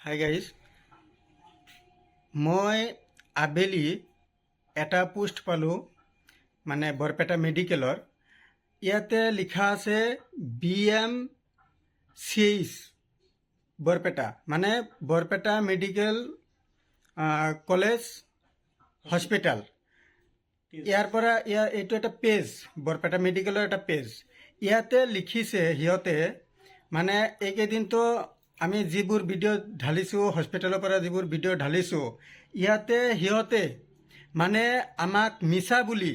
Hi guys, মই আবেলি এটা পোষ্ট পালোঁ মানে বৰপেটা মেডিকেলৰ। ইয়াতে লিখা আছে BMCH বৰপেটা, মানে বৰপেটা মেডিকেল কলেজ হস্পিটেল। ইয়াৰ পৰা এইটো এটা পেজ, বৰপেটা মেডিকেলৰ এটা পেজ। ইয়াতে লিখিছে সিহঁতে, মানে এইকেইদিনতো আমি যিবোৰ ভিডিঅ' ঢালিছোঁ, হস্পিটেলৰ পৰা যিবোৰ ভিডিঅ' ঢালিছোঁ, ইয়াতে সিহঁতে মানে আমাক মিছা বুলি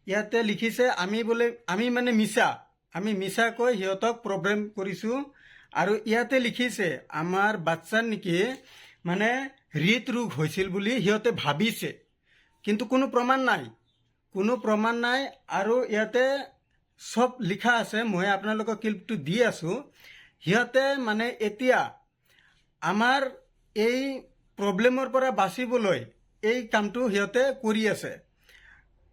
ইয়াতে লিখিছে। আমি মানে আমি মিছাকৈ সিহঁতক প্ৰব্লেম কৰিছোঁ। আৰু ইয়াতে লিখিছে আমাৰ বাচ্চাৰ নেকি মানে হৃদৰোগ হৈছিল বুলি সিহঁতে ভাবিছে, কিন্তু কোনো প্ৰমাণ নাই। আৰু ইয়াতে সব লিখা আছে, মই আপোনালোকক ক্লিপটো দি আছোঁ। সিহঁতে মানে এতিয়া আমাৰ এই প্ৰব্লেমৰ পৰা বাচিবলৈ এই কামটো সিহঁতে কৰি আছে।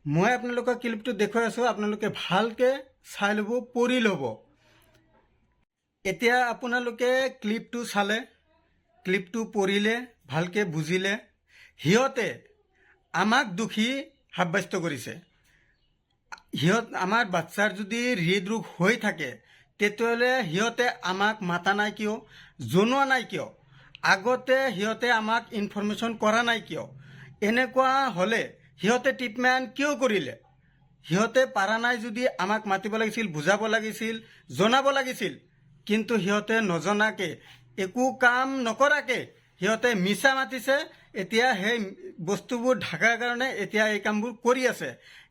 মই আপোনালোকক ক্লিপটো দেখুৱাই আছোঁ, আপোনালোকে ভালকৈ চাই ল'ব, পঢ়ি ল'ব। এতিয়া আপোনালোকে ক্লিপটো চালে, ক্লিপটো পঢ়িলে, ভালকৈ বুজিলে, সিহঁতে আমাক দোষী সাব্যস্ত কৰিছে। আমাৰ বাচ্চাৰ যদি হৃদৰোগ হৈ থাকে, তেতিয়াহ'লে সিহঁতে আমাক মাতা নাই কিয়, জনোৱা নাই কিয়, আগতে সিহঁতে আমাক ইনফৰমেশ্যন কৰা নাই কিয়? এনেকুৱা হ'লে সিহঁতে ট্ৰিটমেণ্ট কিয় কৰিলে? সিহঁতে পাৰা নাই যদি আমাক মাতিব লাগিছিল, বুজাব লাগিছিল, জনাব লাগিছিল। কিন্তু সিহঁতে নজনাকৈ, একো কাম নকৰাকৈ সিহঁতে মিছা মাতিছে। এতিয়া সেই বস্তুবোৰ ঢাকাৰ কাৰণে এতিয়া এই কামবোৰ কৰি আছে।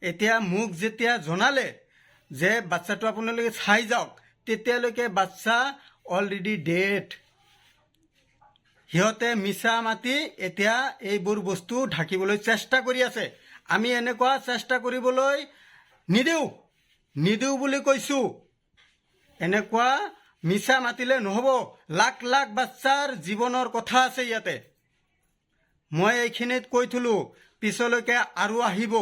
এতিয়া মোক যেতিয়া জনালে যে বাচ্চাটো আপোনালোকে চাই যাওক, তেতিয়ালৈকে বাচ্চা অলৰেডি ডেড। সিহঁতে মিছা মাতি এতিয়া এইবোৰ বস্তু ঢাকিবলৈ চেষ্টা কৰি আছে। আমি এনেকুৱা চেষ্টা কৰিবলৈ নিদিওঁ বুলি কৈছোঁ। এনেকুৱা মিছা মাতিলে নহ'ব। লাখ লাখ বাচ্চাৰ জীৱনৰ কথা আছে ইয়াতে। মই এইখিনিত কৈ থলোঁ, পিছলৈকে আৰু আহিব।